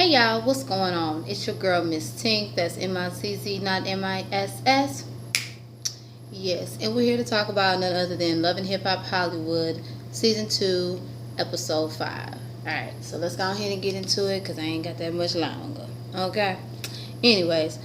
Hey y'all, what's going on? It's your girl MizzTink. That's MICZ, not MISS. Yes, and we're here to talk about none other than Love and Hip Hop Hollywood, Season 2, Episode 5. Alright, so let's go ahead and get into it because I ain't got that much longer. Okay? Anyways,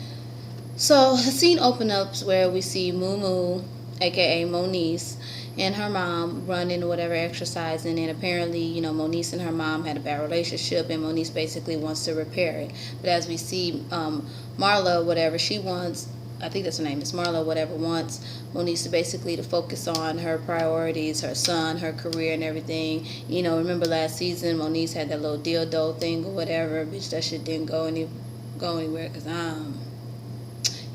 so the scene opens up where we see Moo, aka Monice, and her mom running or whatever, exercising, and apparently, Monice and her mom had a bad relationship, and Monice basically wants to repair it. But as we see, Marla, whatever, she wants, I think that's her name, is Marla, whatever, wants Monice to basically to focus on her priorities, her son, her career, and everything. Remember last season, Monice had that little dildo thing or whatever, bitch, that shit didn't go anywhere, because,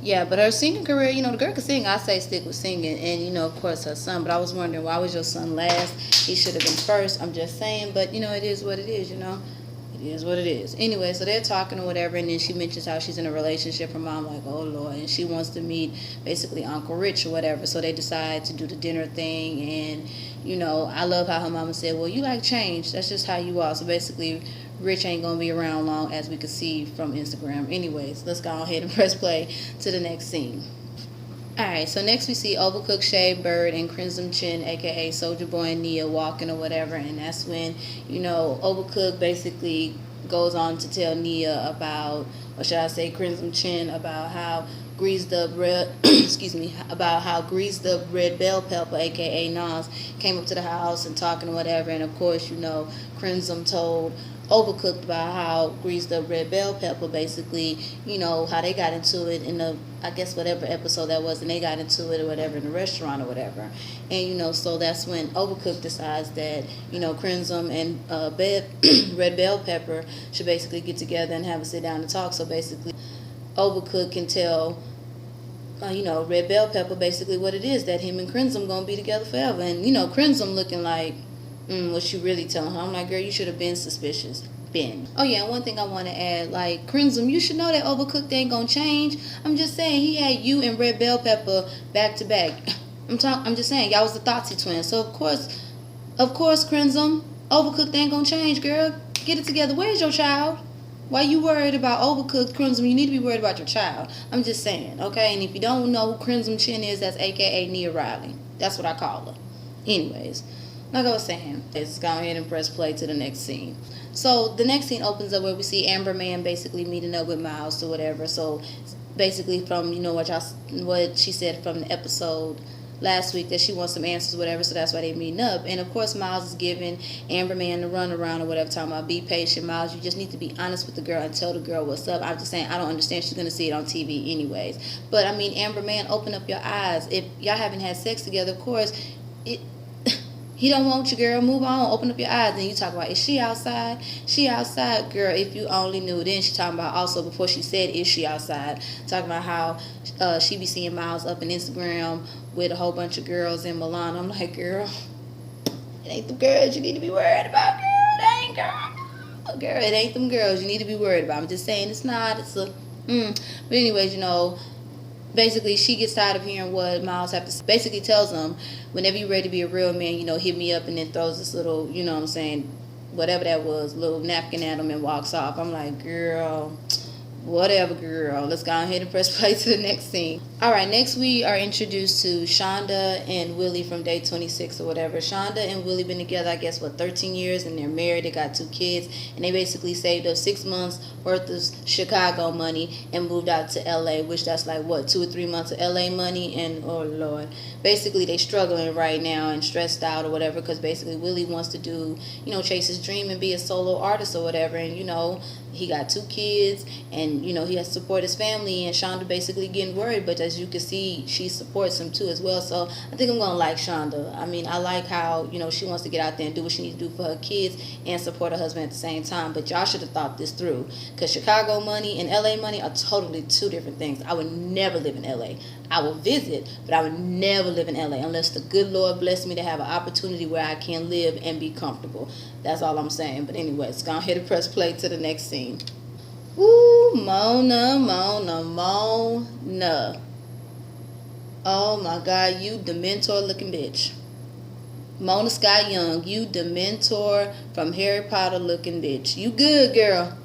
yeah, but her singing career, the girl could sing. I say stick with singing, and of course her son. But I was wondering, why was your son last? He should have been first. I'm just saying, but it is what it is. It is what it is. Anyway, so they're talking or whatever, and then she mentions how she's in a relationship. Her mom like, oh Lord, and she wants to meet basically Uncle Rich or whatever. So they decide to do the dinner thing, and I love how her mama said, well, you like change. That's just how you are. So basically, Rich ain't gonna be around long, as we can see from Instagram. Anyways, let's go ahead and press play to the next scene. Alright, so next we see Overcooked Shea Bird and Crimson Chin, aka Soulja Boy and Nia, walking or whatever, and that's when, Overcooked basically goes on to tell Nia about, or should I say Crimson Chin, about how greased up red about how greased up red bell pepper, aka Nas, came up to the house and talking or whatever, and of course, Crimson told Overcooked about how greased up red bell pepper basically, how they got into it in the, I guess whatever episode that was, and they got into it or whatever in the restaurant or whatever. And so that's when Overcooked decides that, Crimson and red bell pepper should basically get together and have a sit down and talk. So basically Overcooked can tell Red Bell Pepper basically what it is, that him and Crimson gonna be together forever. And Crimson looking like, what you really telling her? I'm like, girl, you should have been suspicious. Been. Oh yeah, and one thing I want to add, like, Crimson, you should know that Overcooked ain't gonna change. I'm just saying, he had you and Red Bell Pepper back to back. I'm just saying, y'all was the Thotsy twins. So of course, Crimson, Overcooked ain't gonna change, girl. Get it together. Where's your child? Why you worried about Overcooked, Crimson? You need to be worried about your child. I'm just saying, okay? And if you don't know who Crimson Chin is, that's aka Nia Riley. That's what I call her. Anyways, like I was saying, let's go ahead and press play to the next scene. So the next scene opens up where we see Amber Man basically meeting up with Miles or whatever. So basically from, what she said from the episode last week, that she wants some answers or whatever, so that's why they're meeting up. And of course Miles is giving Amber Man the run around or whatever, talking about be patient, Miles, you just need to be honest with the girl and tell the girl what's up. I'm just saying, I don't understand, she's going to see it on TV anyways. But I mean, Amber Man, open up your eyes. If y'all haven't had sex together, of course he don't want you, girl. Move on. Open up your eyes. Then you talk about, is she outside? She outside, girl. If you only knew. Then she talking about, also before she said, is she outside? Talking about how she be seeing Miles up on Instagram with a whole bunch of girls in Milan. I'm like, girl, it ain't the girls you need to be worried about, girl. It ain't, girl, it ain't them girls you need to be worried about. I'm just saying, it's not. It's a. But anyways, basically, she gets tired of hearing what Miles have to say. Basically tells him, whenever you're ready to be a real man, hit me up, and then throws this little, whatever that was, little napkin at him and walks off. I'm like, girl, whatever, girl. Let's go ahead and press play to the next scene. Alright, next we are introduced to Shonda and Willie from day 26 or whatever. Shonda and Willie been together, I guess, 13 years, and they're married. They got 2 kids, and they basically saved up 6 months worth of Chicago money and moved out to LA, which that's like, 2 or 3 months of LA money. And oh Lord, basically they struggling right now and stressed out or whatever, because basically Willie wants to do, chase his dream and be a solo artist or whatever. And he got 2 kids, and he has to support his family, and Shonda basically getting worried, but as you can see, she supports him too as well. So I think I'm gonna like Shonda. I mean, I like how she wants to get out there and do what she needs to do for her kids and support her husband at the same time. But y'all should have thought this through, because Chicago money and LA money are totally 2 different things. I would never live in LA. I will visit, but I would never live in LA unless the good Lord bless me to have an opportunity where I can live and be comfortable. That's all I'm saying. But anyways, go ahead and press play to the next scene. Ooh, Mona. Oh my God, you Dementor looking bitch. Mona Scott Young, you Dementor from Harry Potter looking bitch. You good, girl.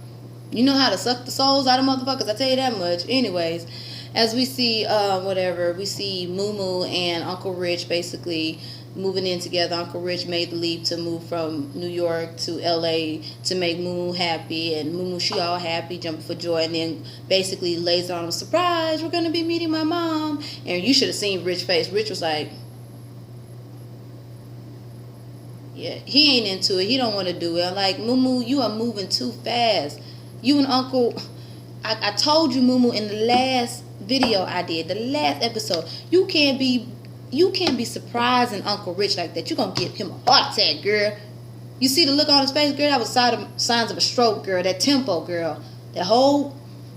You know how to suck the souls out of motherfuckers, I tell you that much. Anyways, as we see, we see Moo and Uncle Rich basically moving in together. Uncle Rich made the leap to move from New York to LA to make Moo happy, and Moo, she all happy, jumping for joy, and then basically lays on a surprise, we're gonna be meeting my mom. And you should have seen Rich's face. Rich was like, yeah, he ain't into it. He don't want to do it. I'm like, Moo, you are moving too fast. You and Uncle, I told you, Moo, in the last video I did, the last episode, you can't be surprising Uncle Rich like that. You're going to give him a heart attack, girl. You see the look on his face, girl? That was signs of a stroke, girl. That tempo, girl. That whole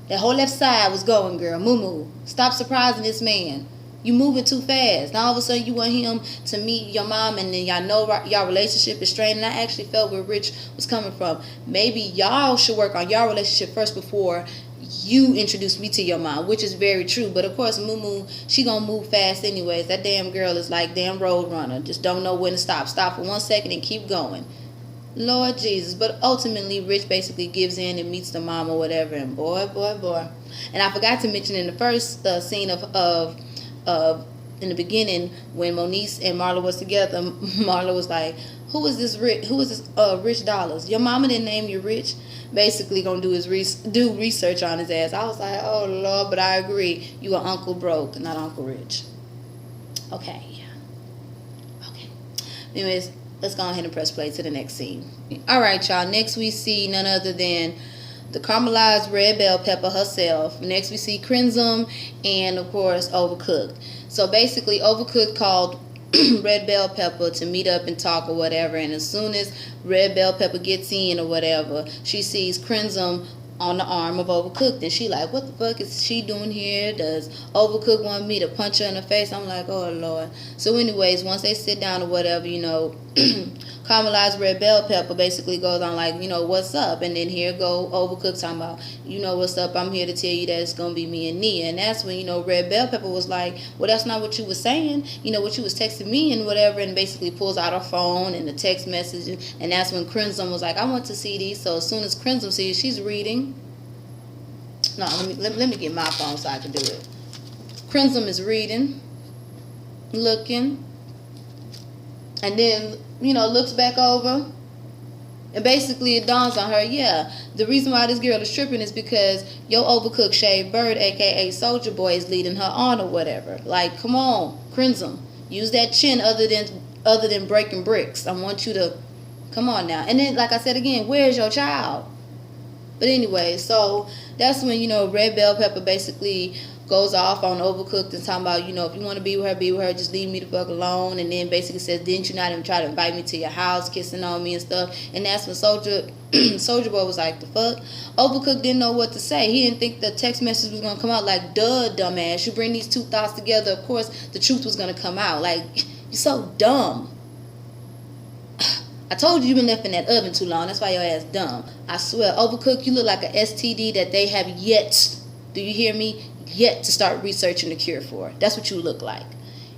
left side was going, girl. Moo, stop surprising this man. You moving too fast. Now all of a sudden you want him to meet your mom, and then y'all know y'all relationship is strained. And I actually felt where Rich was coming from. Maybe y'all should work on y'all relationship first before you introduce me to your mom, which is very true. But of course, Moo, she gonna move fast anyways. That damn girl is like damn road runner. Just don't know when to stop. Stop for 1 second and keep going. Lord Jesus. But ultimately, Rich basically gives in and meets the mom or whatever. And boy. And I forgot to mention in the first scene of in the beginning when Monice and Marla was together, Marla was like, who is this Rich Dollars? Your mama didn't name you Rich. Basically gonna do research on his ass. I was like, oh Lord, but I agree. You are Uncle Broke, not Uncle Rich. Okay. Anyways, let's go ahead and press play to the next scene. Alright, y'all. Next we see none other than the caramelized red bell pepper herself. Next we see Crimson and of course Overcooked. So basically Overcooked called Red Bell Pepper to meet up and talk or whatever, and as soon as Red Bell Pepper gets in or whatever, she sees Crimson on the arm of Overcooked, and she like, what the fuck is she doing here? Does Overcooked want me to punch her in the face? I'm like, oh Lord. So anyways, once they sit down or whatever, caramelized red bell pepper basically goes on like, what's up? And then here go Overcooked talking about, what's up? I'm here to tell you that it's going to be me and Nia. And that's when, red bell pepper was like, well, that's not what you was saying. What you was texting me and whatever, and basically pulls out her phone and the text message. And that's when Crimson was like, I want to see these. So as soon as Crimson sees, she's reading. No, let me get my phone so I can do it. Crimson is reading, looking, and then, looks back over. And basically it dawns on her, yeah, the reason why this girl is tripping is because your Overcooked shaved bird, a.k.a. Soulja Boy, is leading her on or whatever. Like, come on, Crimson. Use that chin other than breaking bricks. I want you to, come on now. And then, like I said again, where's your child? But anyway, so that's when, Red Bell Pepper basically goes off on Overcooked and talking about, if you want to be with her, just leave me the fuck alone. And then basically says, didn't you not even try to invite me to your house, kissing on me and stuff? And that's when Soulja Boy was like, the fuck? Overcooked didn't know what to say. He didn't think the text message was going to come out like, duh, dumbass. You bring these two thoughts together, of course, the truth was going to come out. Like, you're so dumb. I told you've been left in that oven too long. That's why your ass dumb. I swear, Overcooked, you look like an STD that they have yet, do you hear me, yet to start researching the cure for. That's what you look like.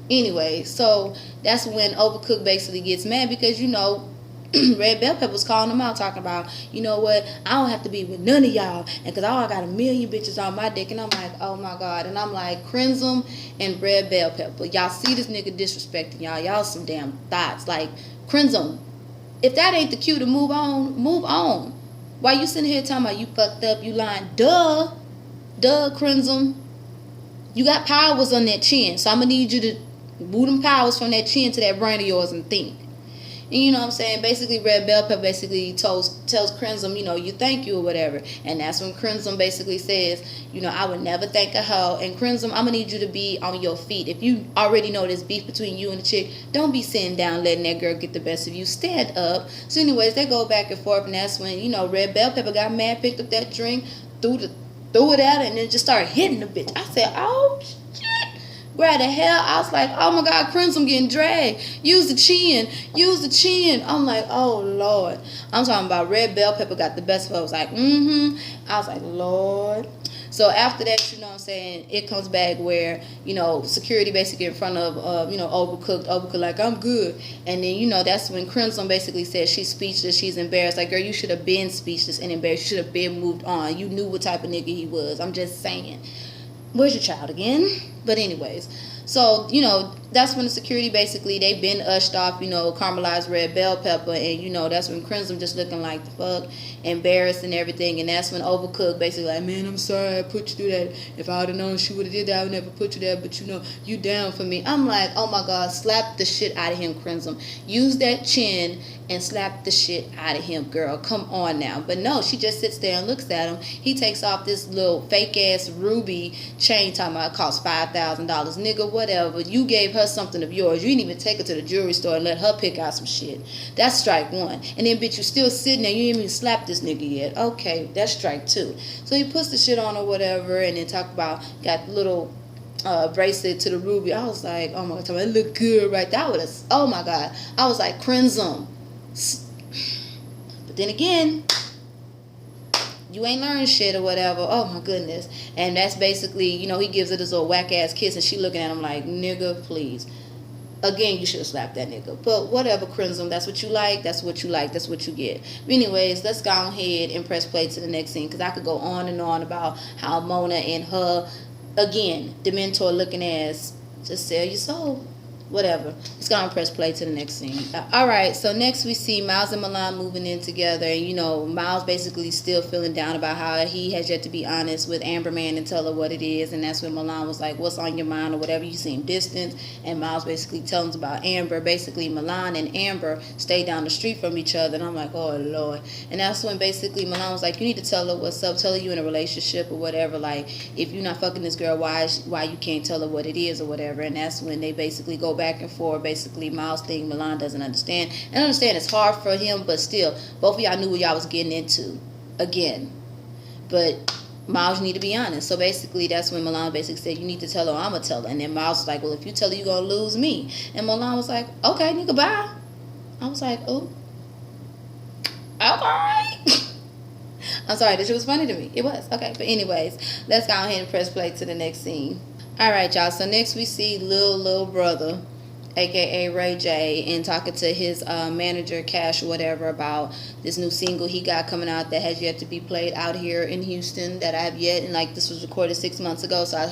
Anyway, so that's when Overcooked basically gets mad because, Red Bell Pepper was calling him out, talking about, what, I don't have to be with none of y'all, and because I got a million bitches on my dick. And I'm like, oh my God. And I'm like, Crimson and Red Bell Pepper, y'all see this nigga disrespecting y'all. Y'all some damn thoughts. Like, Crimson, if that ain't the cue to move on, move on. Why you sitting here talking about you fucked up, you lying? Duh, Crimson. You got powers on that chin, so I'm going to need you to move them powers from that chin to that brain of yours and think. And you know what I'm saying? Basically, Red Bell Pepper basically tells Crimson, you thank you or whatever. And that's when Crimson basically says, I would never thank a hoe. And Crimson, I'm going to need you to be on your feet. If you already know there's beef between you and the chick, don't be sitting down letting that girl get the best of you. Stand up. So anyways, they go back and forth. And that's when, Red Bell Pepper got mad, picked up that drink, threw it at, and then just started hitting the bitch. I said, oh, shit. Grab the hell. I was like, oh my God, Crimson getting dragged. Use the chin. I'm like, oh Lord. I'm talking about Red Bell Pepper got the best of her. I was like, I was like, Lord. So after that, you know what I'm saying, it comes back where, you know, security basically in front of, you know, Overcooked like, I'm good. And then, you know, that's when Crimson basically says she's speechless, she's embarrassed. Like, girl, you should have been speechless and embarrassed. You should have been moved on. You knew what type of nigga he was. I'm just saying. Where's your child again? But anyways, so, you know, that's when the security basically, they been ushed off, you know, caramelized red bell pepper. And, you know, that's when Crimson just looking like the fuck, embarrassed and everything. And that's when Overcooked basically like, man, I'm sorry I put you through that. If I would have known she would have did that, I would never put you there. But, you know, you down for me. I'm like, oh my God, slap the shit out of him, Crimson. Use that chin and slap the shit out of him, girl. Come on now. But no, she just sits there and looks at him. He takes off this little fake ass ruby chain, talking about it costs $5,000. Nigga, whatever. You gave her something of yours. You didn't even take her to the jewelry store and let her pick out some shit. That's strike one. And then, bitch, you still sitting there. You didn't even slap this nigga yet. Okay, that's strike two. So he puts the shit on or whatever, and then talk about got little bracelet to the ruby. I was like, oh my God, it looked good, right? That was, oh my God. I was like, Crimson. But then again, you ain't learned shit or whatever. Oh my goodness. And that's basically, you know, he gives her this little whack ass kiss and she looking at him like, nigga, please. Again, you should have slapped that nigga. But whatever, Crimson, that's what you like, that's what you like, that's what you get. But anyways, let's go ahead and press play to the next scene, because I could go on and on about how Mona and her, again, Dementor looking ass, just sell your soul. Whatever. Let's go and press play to the next scene. Alright, so next we see Miles and Milan moving in together. And, you know, Miles basically still feeling down about how he has yet to be honest with Amber Man and tell her what it is. And that's when Milan was like, what's on your mind or whatever. You seem distant. And Miles basically tells him about Amber. Basically, Milan and Amber stay down the street from each other. And I'm like, oh, Lord. And that's when basically Milan was like, you need to tell her what's up. Tell her you in a relationship or whatever. Like, if you're not fucking this girl, why you can't tell her what it is or whatever. And that's when they basically go back and forth. Basically, Miles thing Milan doesn't understand. And I understand it's hard for him, but still, both of y'all knew what y'all was getting into. Again. But Miles, you need to be honest. So basically, that's when Milan basically said, you need to tell her, I'm going to tell her. And then Miles was like, well, if you tell her, you're going to lose me. And Milan was like, okay, nigga, bye. I was like, oh. Okay. I'm sorry, this shit was funny to me. It was. Okay, but anyways, let's go ahead and press play to the next scene. Alright, y'all. So next we see little brother, aka Ray J, and talking to his manager Cash or whatever about this new single he got coming out that has yet to be played out here in Houston, that I have yet, and like this was recorded 6 months ago, so I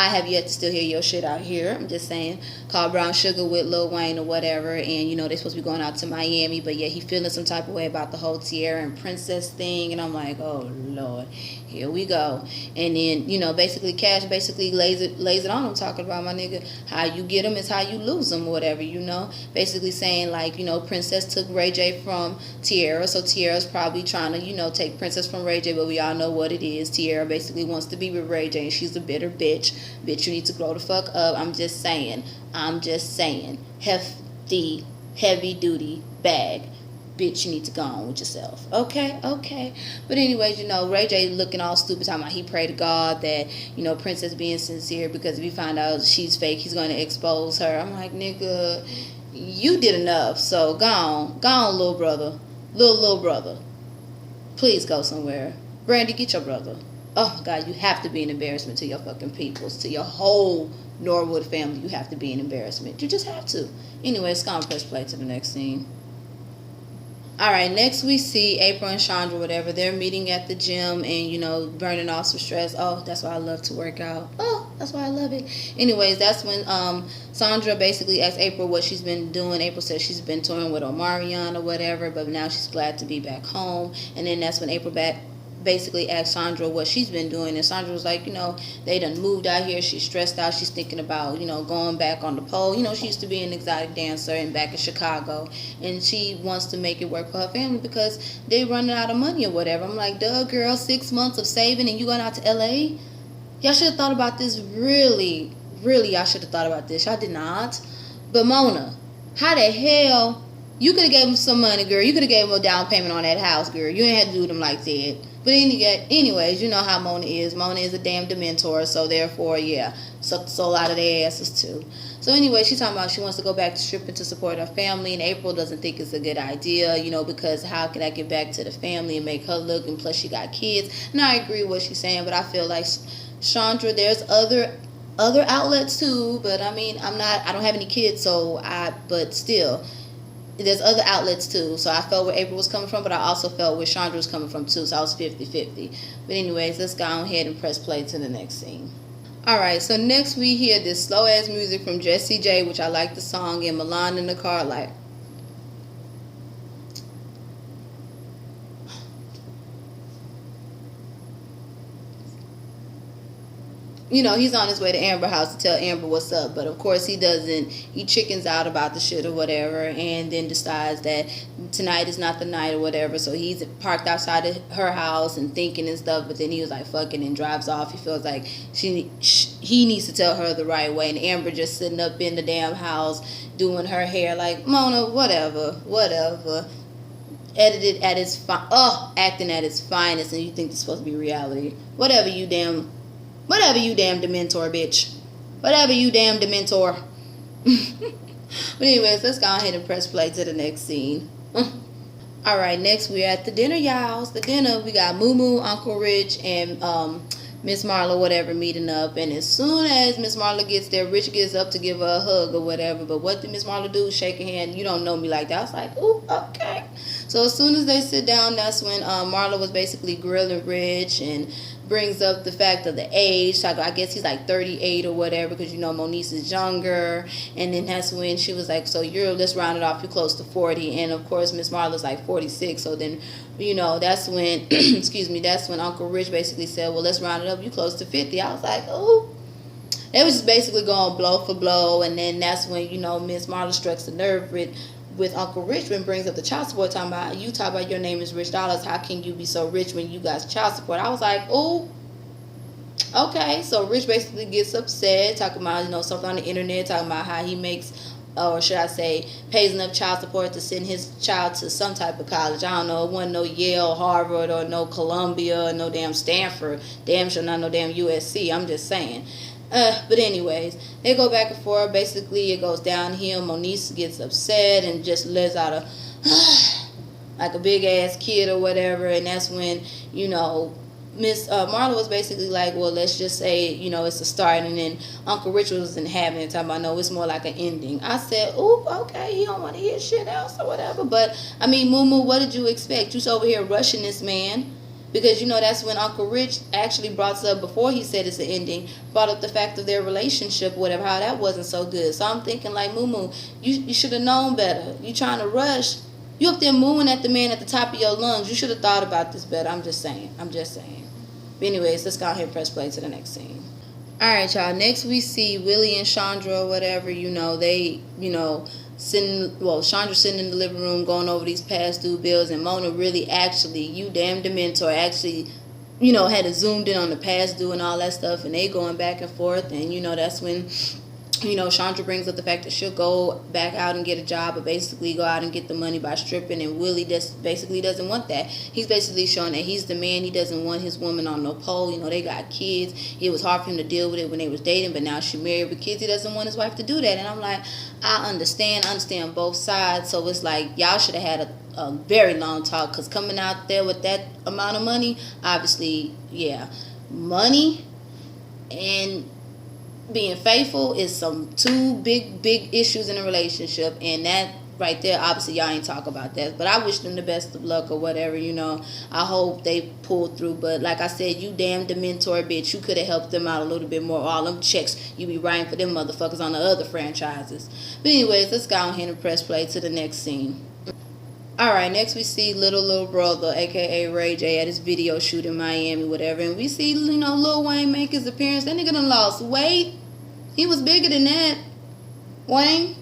have yet to still hear your shit out here. I'm just saying. Called Brown Sugar with Lil Wayne or whatever. And, you know, they're supposed to be going out to Miami. But, yeah, he feeling some type of way about the whole Tierra and Princess thing. And I'm like, oh, Lord. Here we go. And then, you know, basically Cash basically lays it on him, talking about, my nigga, how you get him is how you lose him or whatever, you know. Basically saying, like, you know, Princess took Ray J from Tierra. So Tierra's probably trying to, you know, take Princess from Ray J. But we all know what it is. Tierra basically wants to be with Ray J. And she's a bitter bitch. Bitch, you need to grow the fuck up. I'm just saying. Hefty, heavy duty bag. Bitch, you need to go on with yourself. Okay. But anyways, you know, Ray J looking all stupid, talking about he prayed to God that, you know, Princess being sincere, because if he find out she's fake, he's going to expose her. I'm like, nigga, you did enough. So go on, little brother. Little brother. Please go somewhere. Brandy, get your brother. Oh, God, you have to be an embarrassment to your fucking peoples, to your whole Norwood family. You have to be an embarrassment. You just have to. Anyway, let's go and press play to the next scene. Alright, next we see April and Shandra, whatever. They're meeting at the gym and, you know, burning off some stress. Oh, that's why I love to work out. Oh, that's why I love it. Anyways, that's when Sandra basically asked April what she's been doing. April said she's been touring with Omarion or whatever, but now she's glad to be back home. And then that's when April basically asked Sandra what she's been doing, and Sandra was like, you know, they done moved out here, she's stressed out, she's thinking about, you know, going back on the pole. You know, she used to be an exotic dancer and back in Chicago, and she wants to make it work for her family because they running out of money or whatever. I'm like, duh, girl, 6 months of saving and you going out to LA? Y'all should have thought about this. Really y'all should have thought about this. Y'all did not. But Mona, how the hell you could have gave him some money, girl? You could have gave him a down payment on that house, girl. You didn't have to do them like that. But anyways, you know how Mona is. Mona is a damn Dementor, so therefore, yeah, sucked the soul out of their asses too. So anyway, she's talking about she wants to go back to stripping to support her family, and April doesn't think it's a good idea, you know, because how can I get back to the family and make her look, and plus she got kids. And I agree with what she's saying, but I feel like Shandra, there's other outlets too, but I mean, I don't have any kids, but still, there's other outlets too. So I felt where April was coming from, but I also felt where Shandra was coming from too, so I was 50-50. But anyways, let's go ahead and press play to the next scene. Alright, so next we hear this slow ass music from Jessie J, which I like the song, and Milan in the car like, you know, he's on his way to Amber house to tell Amber what's up, but of course he doesn't. He chickens out about the shit or whatever, and then decides that tonight is not the night or whatever, so he's parked outside of her house and thinking and stuff, but then he was like fucking and drives off. He feels like he needs to tell her the right way, and Amber just sitting up in the damn house doing her hair like, Mona, whatever, edited at its acting at its finest, and you think it's supposed to be reality. Whatever you damn dementor, bitch. Whatever you damn dementor. But anyways, let's go ahead and press play to the next scene. Alright, next we're at the dinner, y'all. The dinner, we got Moo, Uncle Rich, and Miss Marla, whatever, meeting up. And as soon as Miss Marla gets there, Rich gets up to give her a hug or whatever. But what did Miss Marla do? Shake her hand. You don't know me like that. I was like, ooh, okay. So as soon as they sit down, that's when Marla was basically grilling Rich and brings up the fact of the age. So I guess he's like 38 or whatever, because you know Monice is younger. And then that's when she was like, so let's round it off, you're close to 40. And of course Miss Marla's like 46. So then, you know, that's when that's when Uncle Rich basically said, well, let's round it up, you close to 50. I was like, oh. They was just basically going blow for blow. And then that's when, you know, Miss Marla strikes the nerve with Uncle Rich when brings up the child support, talking about your name is Rich Dollars, how can you be so rich when you got child support? I was like, oh, okay. So Rich basically gets upset, talking about, you know, something on the internet, talking about how he makes, or should I say, pays enough child support to send his child to some type of college. I don't know, it wasn't no Yale, Harvard, or no Columbia, or no damn Stanford, damn sure not no damn USC, I'm just saying. But anyways, they go back and forth. Basically, it goes downhill. Monice gets upset and just lets out a like a big ass kid or whatever. And that's when, you know, Miss Marla was basically like, well, let's just say, you know, it's a start. And then Uncle Rich wasn't having it, talking about, no, it's more like an ending. I said, ooh, okay, he don't want to hear shit else or whatever. But I mean, Moo, what did you expect? You're over here rushing this man. Because, you know, that's when Uncle Rich actually brought up, before he said it's an ending, brought up the fact of their relationship, whatever, how that wasn't so good. So I'm thinking, like, Moo, you should have known better. You trying to rush. You up there mooing at the man at the top of your lungs. You should have thought about this better. I'm just saying. But anyways, let's go ahead and press play to the next scene. Alright, y'all. Next we see Willie and Shandra or whatever, you know, they, you know, Shandra sitting in the living room going over these past due bills, and Mona really actually, you damn dementor, actually, you know, had zoomed in on the past due and all that stuff, and they going back and forth. And you know, that's when, you know, Shandra brings up the fact that she'll go back out and get a job, but basically go out and get the money by stripping, and Willie just basically doesn't want that. He's basically showing that he's the man. He doesn't want his woman on no pole. You know, they got kids. It was hard for him to deal with it when they was dating, but now she married with kids. He doesn't want his wife to do that. And I'm like, I understand both sides. So it's like, y'all should have had a very long talk, because coming out there with that amount of money, obviously, yeah, money and being faithful is some two big issues in a relationship, and that right there, obviously y'all ain't talk about that. But I wish them the best of luck or whatever, you know. I hope they pull through. But like I said, you damn dementor bitch, you could have helped them out a little bit more. All them checks you be writing for them motherfuckers on the other franchises. But anyways, let's go ahead and press play to the next scene. Alright, next we see little brother, aka Ray J, at his video shoot in Miami, whatever. And we see, you know, Lil Wayne make his appearance. That nigga done lost weight. He was bigger than that. Wayne,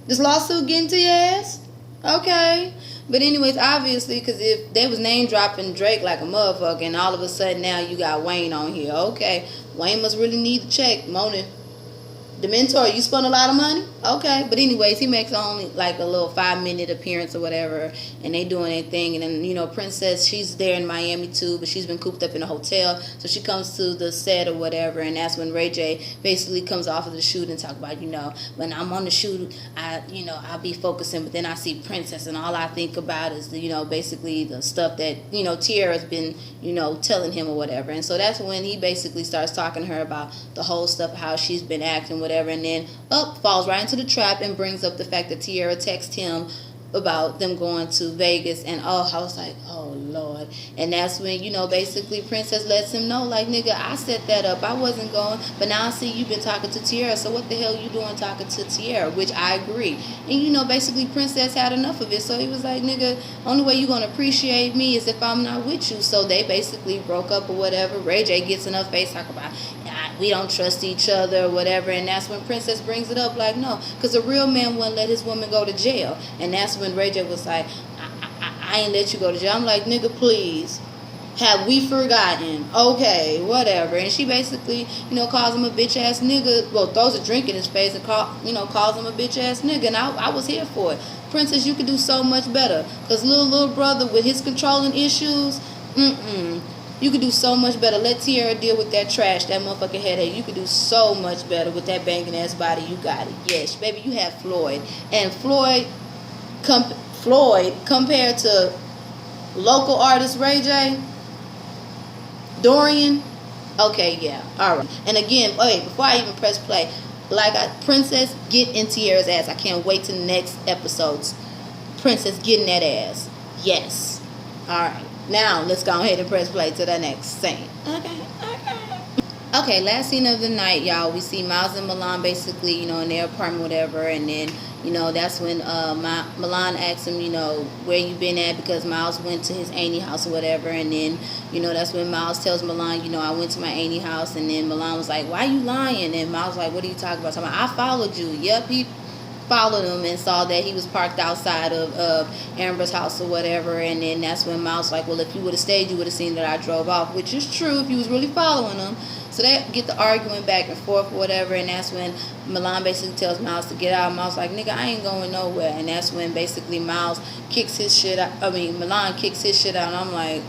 this lawsuit getting to your ass? Okay. But anyways, obviously, because if they was name dropping Drake like a motherfucker, and all of a sudden now you got Wayne on here. Okay. Wayne must really need to check. Mona, Dementor, you spent a lot of money? Okay, but anyways, he makes only like a little 5-minute appearance or whatever, and they doing their thing. And then, you know, Princess, she's there in Miami too, but she's been cooped up in a hotel, so she comes to the set or whatever, and that's when Ray J basically comes off of the shoot and talk about, you know, when I'm on the shoot, I'll be focusing, but then I see Princess, and all I think about is the, you know, basically the stuff that, you know, Tiara's been, you know, telling him or whatever. And so that's when he basically starts talking to her about the whole stuff, how she's been acting, whatever, and then falls right into the trap and brings up the fact that Tiara texted him about them going to Vegas, and I was like, oh Lord. And that's when, you know, basically Princess lets him know, like, nigga, I set that up, I wasn't going, but now I see you've been talking to Tiara, so what the hell you doing talking to Tiara? Which I agree. And, you know, basically Princess had enough of it, so he was like, nigga, only way you gonna appreciate me is if I'm not with you. So they basically broke up or whatever. Ray J gets in her face, talk about, we don't trust each other or whatever, and that's when Princess brings it up, like, no, because a real man wouldn't let his woman go to jail. And that's when Ray J was like, I ain't let you go to jail. I'm like, nigga, please, have we forgotten? Okay, whatever. And she basically, you know, calls him a bitch ass nigga, well, throws a drink in his face and calls him a bitch ass nigga, and I was here for it. Princess, you could do so much better, because little brother with his controlling issues, you could do so much better. Let Tiara deal with that trash, that motherfucking headache. You could do so much better with that banging ass body. You got it. Yes, baby, you have Floyd. And Floyd compared to local artist Ray J, Dorian. Okay, yeah. All right. And again, wait, before I even press play, Princess, get in Tiara's ass. I can't wait till the next episodes. Princess, get in that ass. Yes. All right. Now, let's go ahead and press play to the next scene. Okay, last scene of the night, y'all. We see Miles and Milan basically, you know, in their apartment, whatever. And then, you know, that's when Milan asks him, you know, where you been at, because Miles went to his auntie house or whatever. And then, you know, that's when Miles tells Milan, you know, I went to my auntie house. And then Milan was like, why you lying? And Miles was like, what are you talking about? I followed you. Yep, he followed him and saw that he was parked outside of Amber's house or whatever. And then that's when Miles was like, well, if you would have stayed, you would have seen that I drove off, which is true if you was really following him. So they get the arguing back and forth or whatever, and that's when Milan basically tells Miles to get out. Miles like, nigga, I ain't going nowhere. And that's when basically Milan kicks his shit out, and I'm like,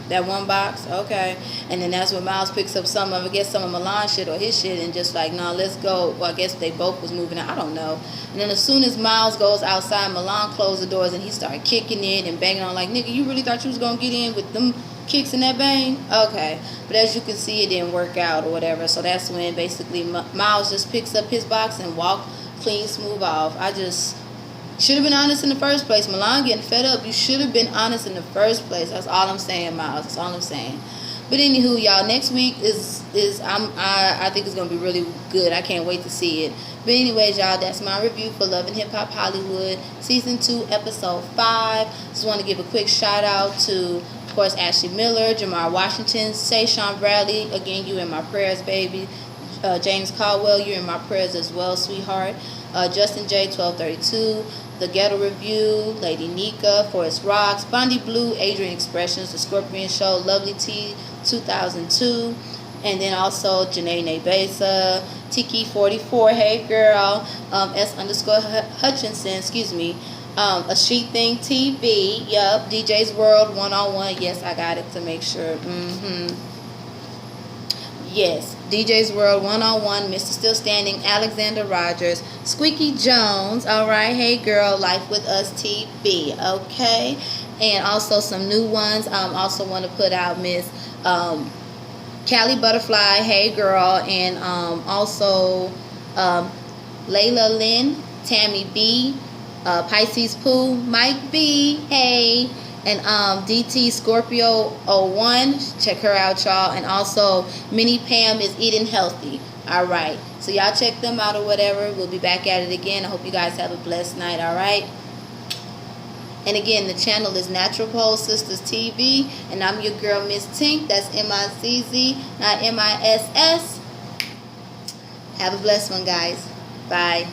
that one box? Okay. And then that's when Miles picks up some of Milan's shit or his shit and just like, nah, let's go. Well, I guess they both was moving out. I don't know. And then as soon as Miles goes outside, Milan closed the doors and he started kicking it and banging on like, nigga, you really thought you was going to get in with them kicks and that bang? Okay. But as you can see, it didn't work out or whatever. So that's when basically Miles just picks up his box and walk clean, smooth off. I just should have been honest in the first place. Milan getting fed up. You should have been honest in the first place. That's all I'm saying, Miles. That's all I'm saying. But anywho, y'all, next week I think it's gonna be really good. I can't wait to see it. But anyways, y'all, that's my review for Love and Hip Hop Hollywood Season 2, Episode 5. Just want to give a quick shout out to, of course, Ashley Miller, Jamar Washington, Sean Bradley. Again, you in my prayers, baby. James Caldwell, you're in my prayers as well, sweetheart. Justin J, 1232. The Ghetto Review, Lady Nika, Forest Rocks, Bondi Blue, Adrian Expressions, The Scorpion Show, Lovely T, 2002, and then also Janae Nebesa, Tiki 44, hey girl, S_Hutchinson, excuse me, A Sheet Thing TV, yup, DJ's World 101, yes, I got it to make sure, yes, DJ's World 101, Mr. Still Standing, Alexander Rogers, Squeaky Jones, alright, hey girl, Life with Us TV, okay, and also some new ones. Also want to put out Miss Callie Butterfly, hey girl, and also Layla Lynn, Tammy B, Pisces Pooh, Mike B, hey, and DT Scorpio 01, check her out, y'all. And also Minnie Pam is eating healthy. All right, so y'all check them out or whatever. We'll be back at it again. I hope you guys have a blessed night. All right, and again, the channel is Natural Pole Sisters TV, and I'm your girl MizzTink. That's MIZZ, not MISS. Have a blessed one, guys. Bye.